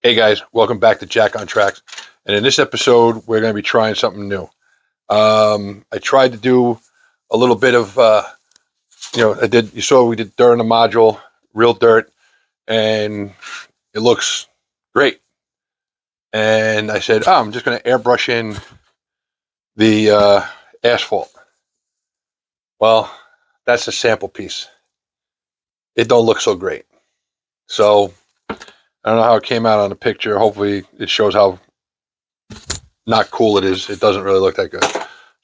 Hey guys, welcome back to Jack on Tracks. And in this episode, we're going to be trying something new. I tried to do a little bit of, you saw we did dirt on the module, real dirt, and it looks great. And I said, I'm just going to airbrush in the asphalt. Well, that's a sample piece. It don't look so great. So I don't know how it came out on the picture. Hopefully it shows how not cool it is. It doesn't really look that good.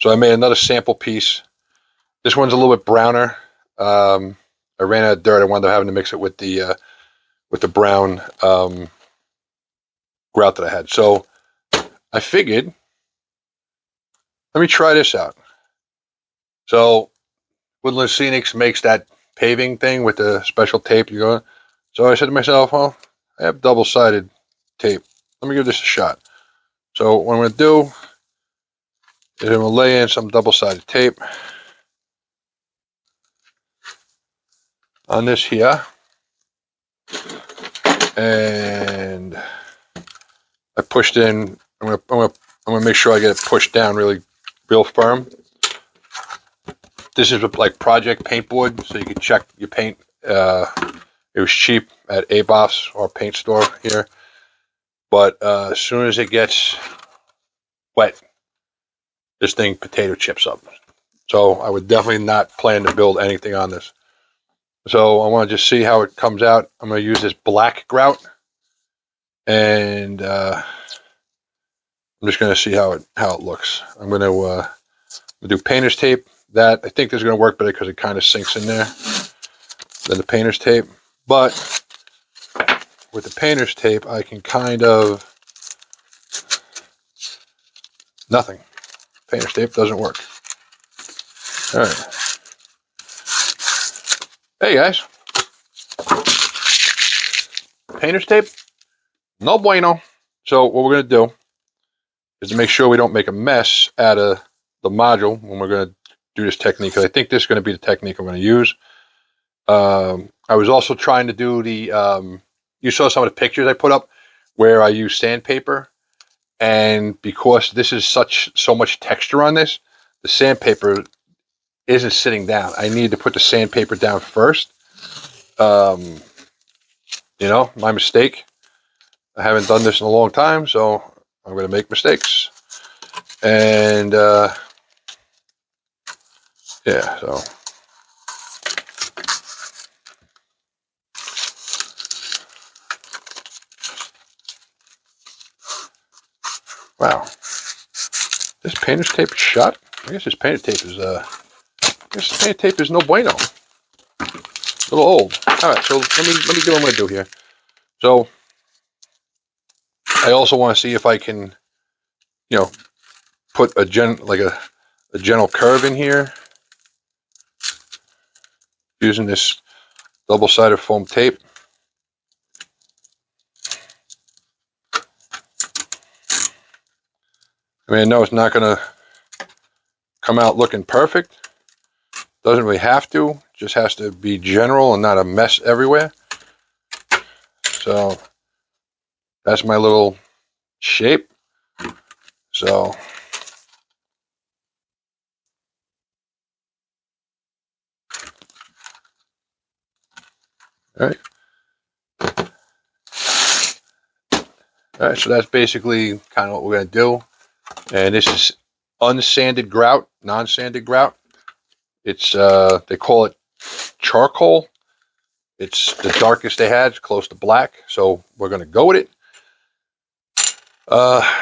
So I made another sample piece. This one's a little bit browner. I ran out of dirt. I wound up having to mix it with the brown grout that I had. So I figured, let me try this out. So Woodland Scenics makes that paving thing with the special tape you go. So I said to myself, well, I have double-sided tape. Let me give this a shot. So what I'm going to do is I'm going to lay in some double-sided tape on this here. And I pushed in. I'm gonna make sure I get it pushed down real firm. This is like project paint board, so you can check your paint. It was cheap at ABOS or paint store here, but as soon as it gets wet, this thing potato chips up. So I would definitely not plan to build anything on this. So I want to just see how it comes out. I'm going to use this black grout, and I'm just going to see how it looks. I'm going to do painter's tape. That I think this is going to work better because it kind of sinks in there than the painter's tape. But with the painter's tape, I can kind of nothing. Painter's tape doesn't work. All right. Hey guys, painter's tape, no bueno. So what we're going to do is to make sure we don't make a mess out of the module when we're going to do this technique, because I think this is going to be the technique I'm going to use. I was also trying to do the, you saw some of the pictures I put up where I use sandpaper, and because this is so much texture on this, the sandpaper isn't sitting down. I need to put the sandpaper down first. My mistake. I haven't done this in a long time, so I'm going to make mistakes. And yeah, so wow, this painter's tape is shot. I guess this painter's tape is no bueno. A little old. All right, so let me get what I'm going to do here. So I also want to see if I can, put a gentle curve in here using this double-sided foam tape. I mean, I know it's not going to come out looking perfect. Doesn't really have to. Just has to be general and not a mess everywhere. So that's my little shape. So all right, so that's basically kind of what we're going to do. And this is unsanded grout, non-sanded grout. It's they call it charcoal. It's the darkest they had. It's close to black, so we're going to go with it.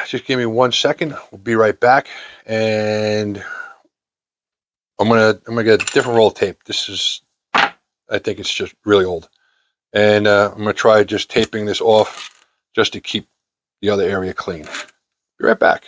Just give me 1 second. We'll be right back, and I'm gonna get a different roll of tape. This is, I think it's just really old, and I'm gonna try just taping this off just to keep the other area clean. Be right back.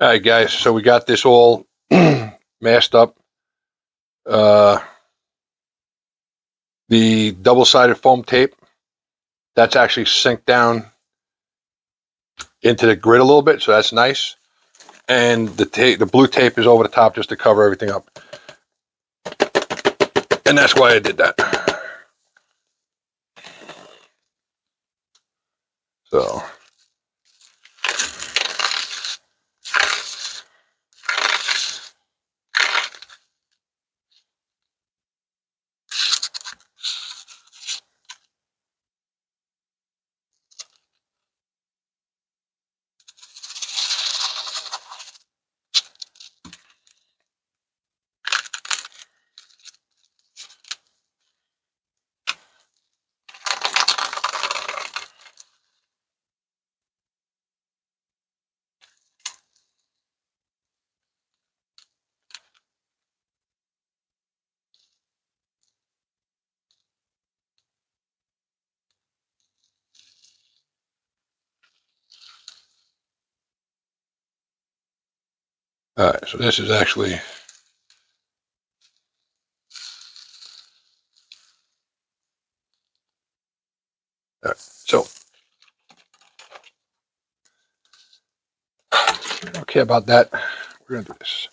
All right, guys. So we got this all masked up. The double-sided foam tape, that's actually synced down into the grid a little bit, so that's nice. And the blue tape is over the top just to cover everything up. And that's why I did that. So. All right, so this is actually, all right, so I don't care about that. We're gonna do this.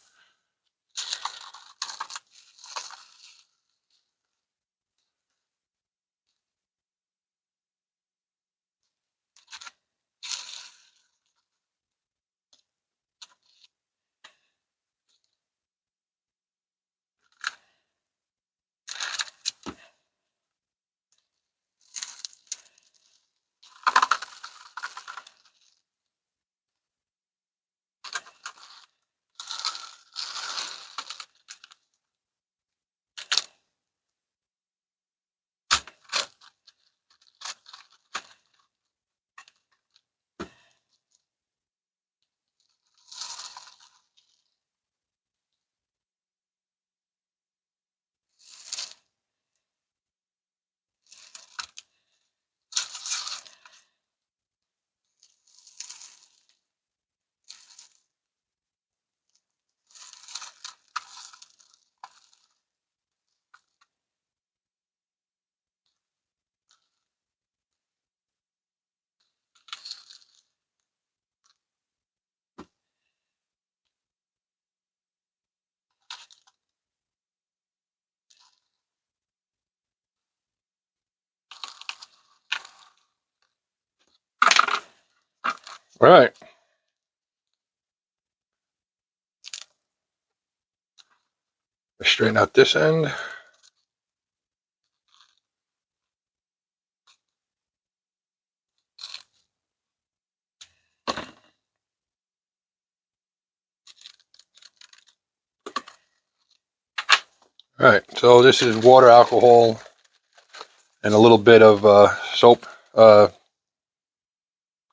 All right. Let's straighten out this end. All right, so this is water, alcohol, and a little bit of soap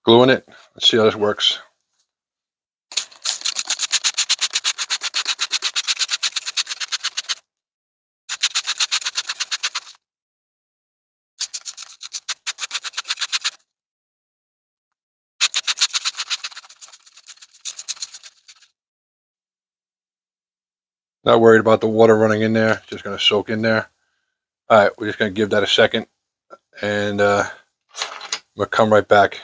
glue in it. Let's see how this works. Not worried about the water running in there, just gonna soak in there. All right, we're just gonna give that a second, and I'm gonna come right back.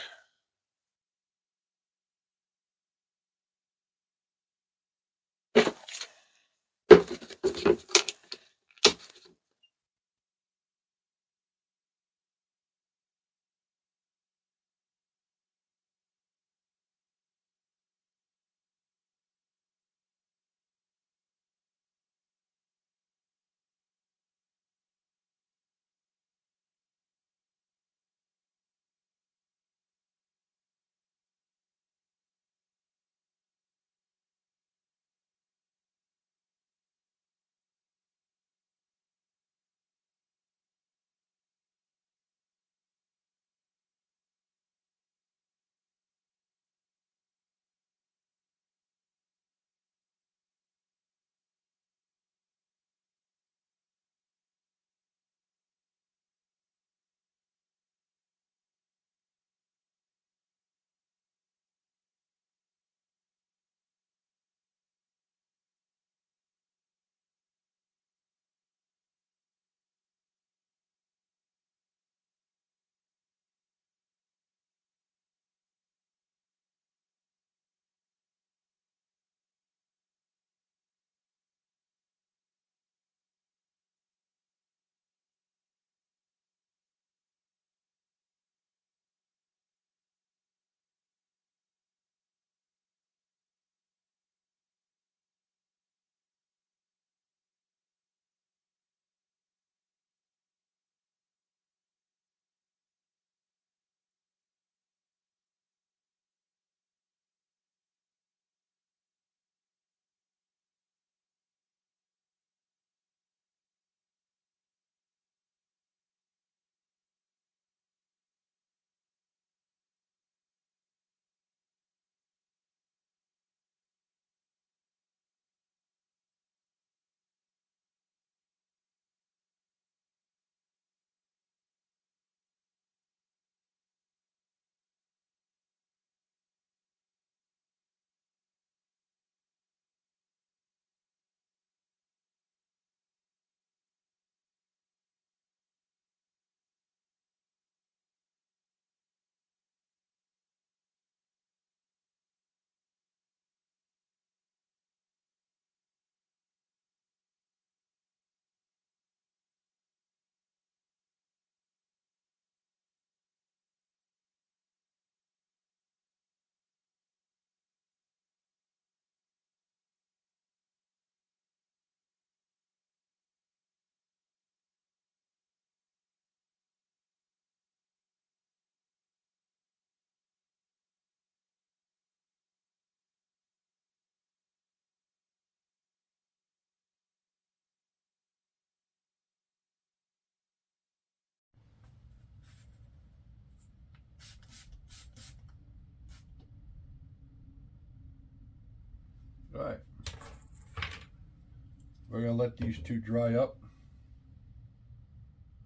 we're gonna let these two dry up,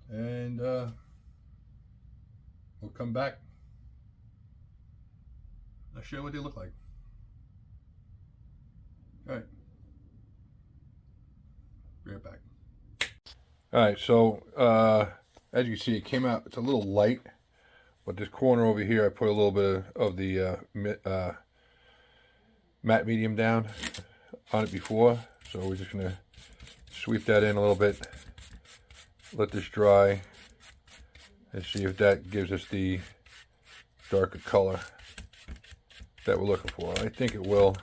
and we'll come back. I'll show you what they look like. All right, be right back. All right, so as you can see, it came out. It's a little light, but this corner over here, I put a little bit of the matte medium down on it before. So we're just gonna sweep that in a little bit, let this dry, and see if that gives us the darker color that we're looking for. I think it will.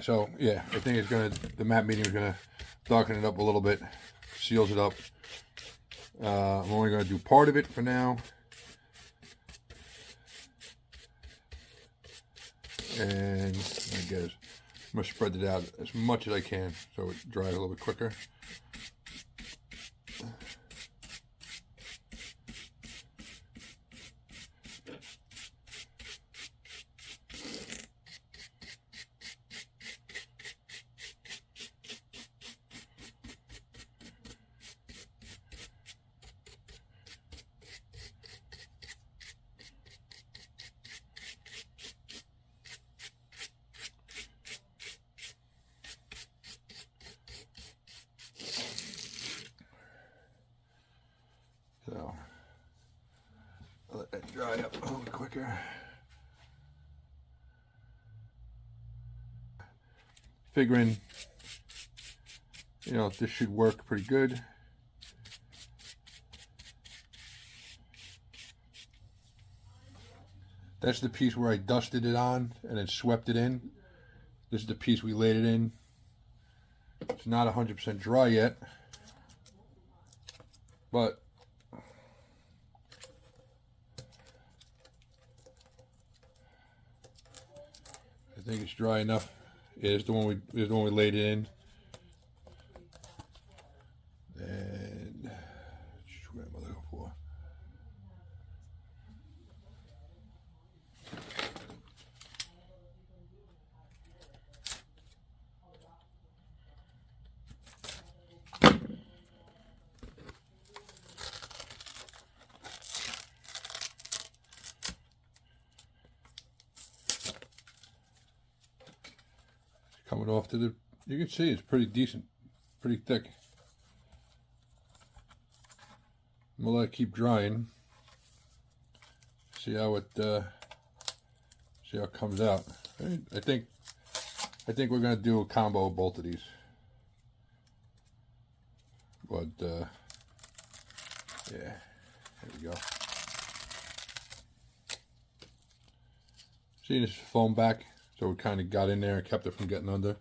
So yeah, I think it's gonna, the matte medium is gonna darken it up a little bit, seals it up. I'm only gonna do part of it for now, and I guess I'm gonna spread it out as much as I can so it dries a little bit quicker. So I'll let that dry up a little quicker. Figuring, you know, this should work pretty good. That's the piece where I dusted it on and then swept it in. This is the piece we laid it in. It's not 100% dry yet, but I think it's dry enough. Yeah, it's the one we laid it in. And what am I looking for? Coming off to the, you can see it's pretty decent, pretty thick. I'm gonna let it keep drying. See how it comes out. I think we're gonna do a combo of both of these. But yeah, there we go. See this foam back? So we kind of got in there and kept it from getting under.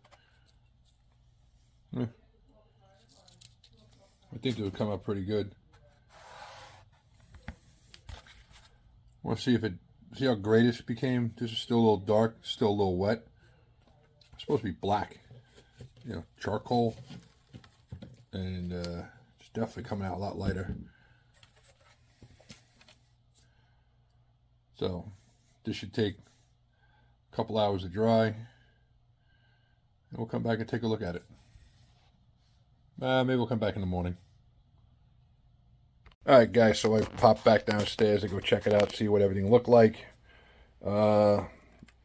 I think it would come out pretty good. Want to see if it, see how gray this became? This is still a little dark, still a little wet. It's supposed to be black, you know, charcoal. And it's definitely coming out a lot lighter. So this should take couple hours to dry, and we'll come back and take a look at it. Maybe we'll come back in the morning. All right, guys, so I popped back downstairs to go check it out, see what everything looked like.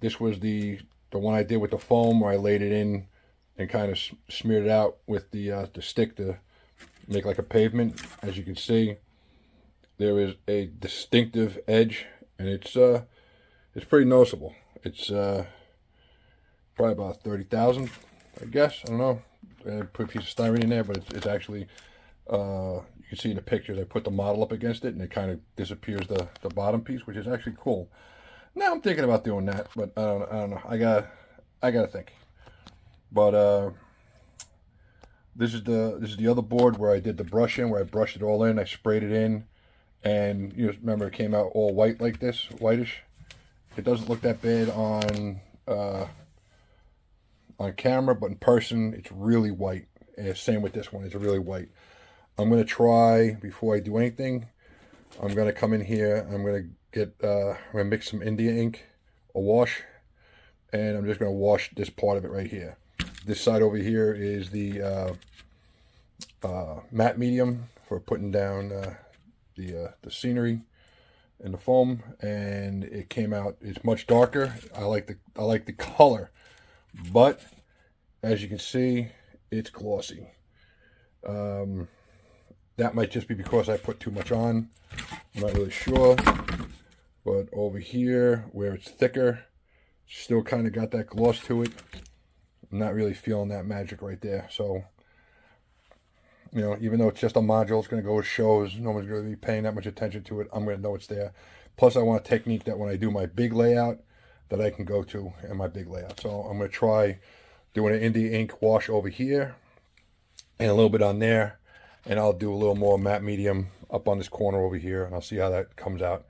This was the one I did with the foam, where I laid it in and kind of smeared it out with the stick to make like a pavement. As you can see, there is a distinctive edge, and it's pretty noticeable. It's probably about 30,000, I guess. I don't know. I put a piece of styrene in there, but it's actually, you can see in the pictures, I put the model up against it, and it kind of disappears the bottom piece, which is actually cool. Now I'm thinking about doing that, but I don't know. I gotta think. But this is the other board where I did the brushing, where I brushed it all in. I sprayed it in, and you remember it came out all white like this, whitish. It doesn't look that bad on on camera, but in person, it's really white. And same with this one, it's really white. I'm going to try, before I do anything, I'm going to come in here, I'm going to mix some India ink, a wash, and I'm just going to wash this part of it right here. This side over here is the matte medium for putting down the scenery and the foam, and it came out, it's much darker. I like the color, but as you can see, it's glossy. That might just be because I put too much on. I'm not really sure. But over here, where it's thicker, still kind of got that gloss to it. I'm not really feeling that magic right there. So, you know, even though it's just a module, it's going to go with shows. No one's going to be paying that much attention to it. I'm going to know it's there. Plus, I want a technique that when I do my big layout, that I can go to in my big layout. So I'm going to try doing an India ink wash over here and a little bit on there. And I'll do a little more matte medium up on this corner over here, and I'll see how that comes out.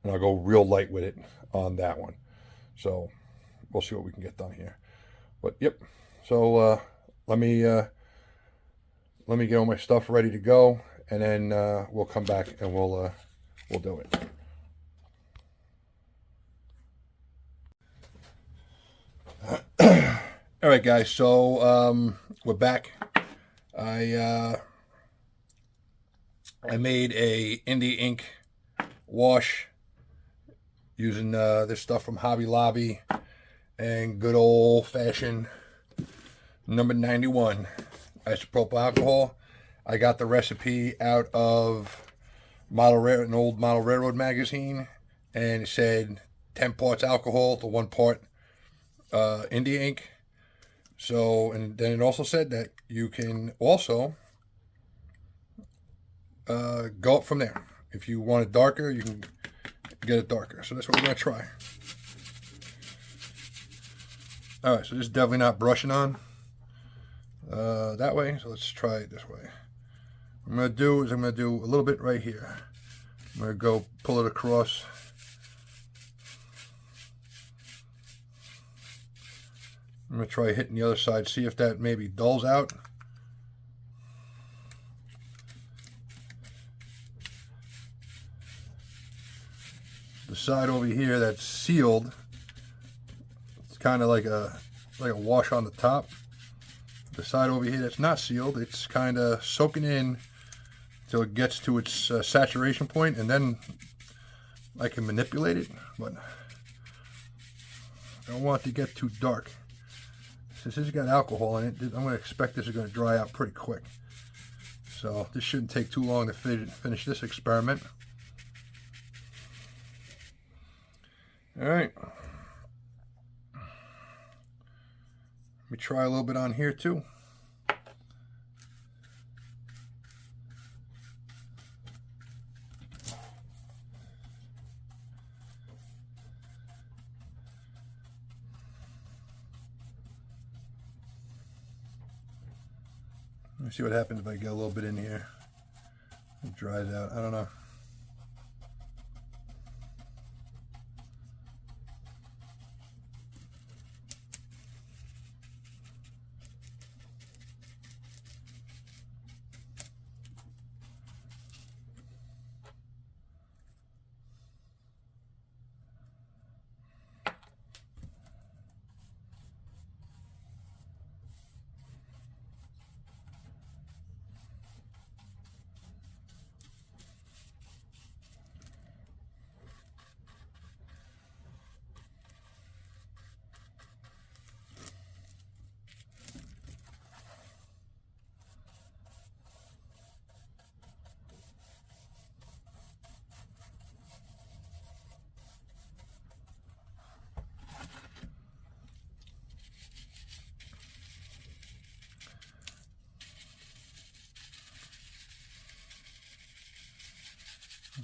And I'll go real light with it on that one. So we'll see what we can get done here. But yep. So let me get all my stuff ready to go, and then we'll come back and we'll do it. All right, guys. So we're back. I made a India ink wash using this stuff from Hobby Lobby and good old-fashioned number 91 isopropyl alcohol. I got the recipe out of an old Model Railroad magazine, and it said 10 parts alcohol to 1 part India ink. So, and then it also said that you can also go up from there. If you want it darker, you can get it darker. So that's what we're going to try. Alright, so this is definitely not brushing on that way. So let's try it this way. What I'm going to do is I'm going to do a little bit right here. I'm going to go pull it across. I'm going to try hitting the other side, see if that maybe dulls out. The side over here that's sealed, it's kind of like a wash on the top. The side over here that's not sealed, it's kind of soaking in till it gets to its saturation point, and then I can manipulate it, but I don't want it to get too dark. Since this has got alcohol in it, I'm going to expect this is going to dry out pretty quick. So this shouldn't take too long to finish this experiment. Alright. Let me try a little bit on here too. Let me see what happens if I get a little bit in here. It dries out. I don't know.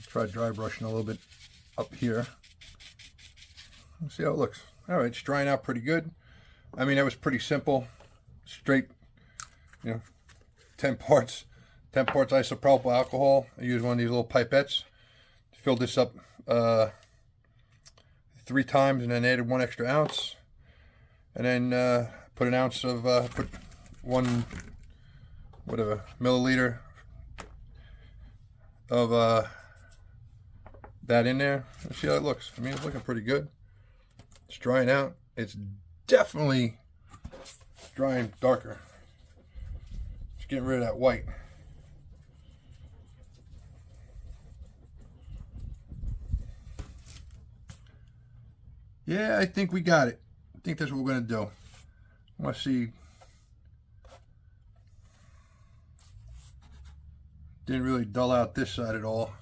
Try dry brushing a little bit up here. Let's see how it looks. All right, it's drying out pretty good. I mean, that was pretty simple. Straight, 10 parts isopropyl alcohol. I used one of these little pipettes. Filled this up 3 times and then added 1 extra ounce. And then put an ounce of, put 1, whatever, milliliter of that in there. Let's see how it looks. I mean, it's looking pretty good. It's drying out. It's definitely drying darker. Just getting rid of that white. Yeah, I think we got it. I think that's what we're going to do. I want to see. Didn't really dull out this side at all.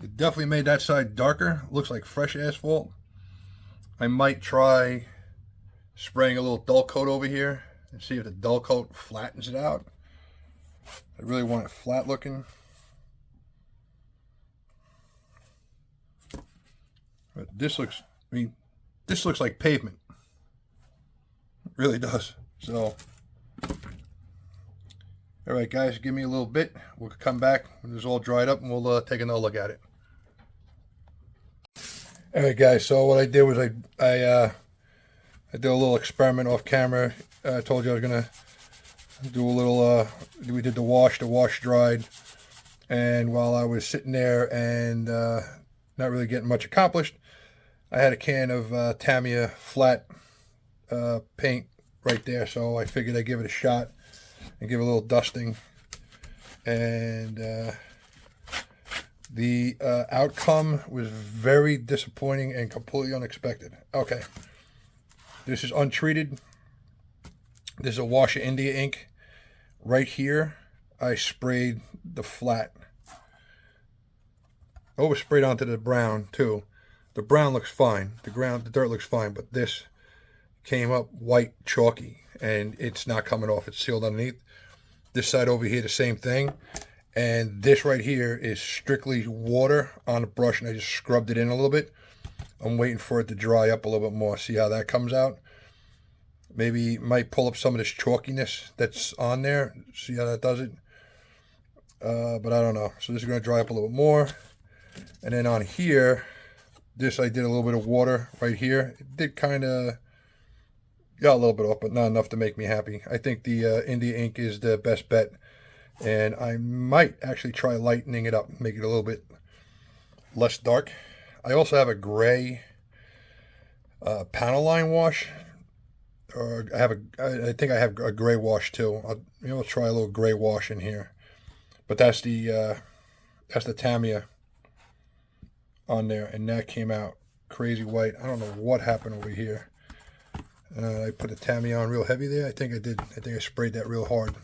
It definitely made that side darker. Looks like fresh asphalt. I might try spraying a little dull coat over here and see if the dull coat flattens it out. I really want it flat looking. But this looks, I mean, this looks like pavement. It really does. So, all right, guys, give me a little bit. We'll come back when it's all dried up and we'll take another look at it. All right, guys, so what I did was I did a little experiment off camera. I told you I was going to do a little, we did the wash dried. And while I was sitting there and not really getting much accomplished, I had a can of Tamiya flat paint right there, so I figured I'd give it a shot and give it a little dusting. And the outcome was very disappointing and completely unexpected. Okay, this is untreated. This is a wash of India ink. Right here, I sprayed the flat. Oversprayed onto the brown too. The brown looks fine. The dirt looks fine, but this came up white chalky and it's not coming off. It's sealed underneath. This side over here, the same thing. And this right here is strictly water on the brush, and I just scrubbed it in a little bit. I'm waiting for it to dry up a little bit more. See how that comes out. Maybe might pull up some of this chalkiness that's on there. See how that does it. But I don't know. So this is going to dry up a little bit more. And then on here, this I did a little bit of water right here. It did kind of, got a little bit off, but not enough to make me happy. I think the India ink is the best bet. And I might actually try lightening it up, make it a little bit less dark. I also have a gray panel line wash. Or I think I have a gray wash too. I'll try a little gray wash in here. But that's the Tamiya on there, and that came out crazy white. I don't know what happened over here. I put the Tamiya on real heavy there. I think I did. I think I sprayed that real hard,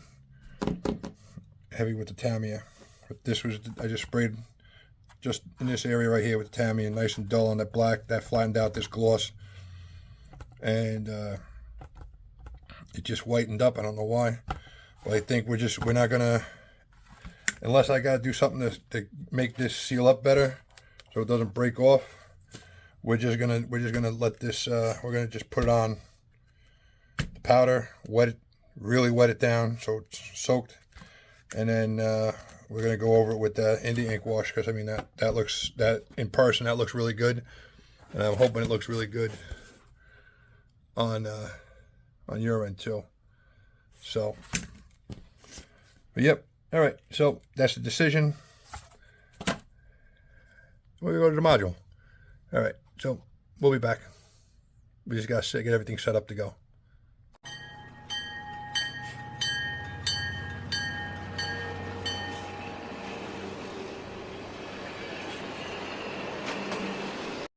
heavy with the Tamiya. But this was, I just sprayed just in this area right here with the Tamiya, nice and dull on that black. That flattened out this gloss, and it just whitened up. I don't know why, but I think we're not gonna, unless I gotta do something to make this seal up better so it doesn't break off. We're just gonna let this. We're gonna just put it on the powder, wet it, really wet it down so it's soaked, and then we're gonna go over it with the India ink wash, because I mean that looks, that in person that looks really good, and I'm hoping it looks really good on your end too. So, but yep. All right. So that's the decision. We're gonna go to the module. All right. So we'll be back. We just gotta get everything set up to go.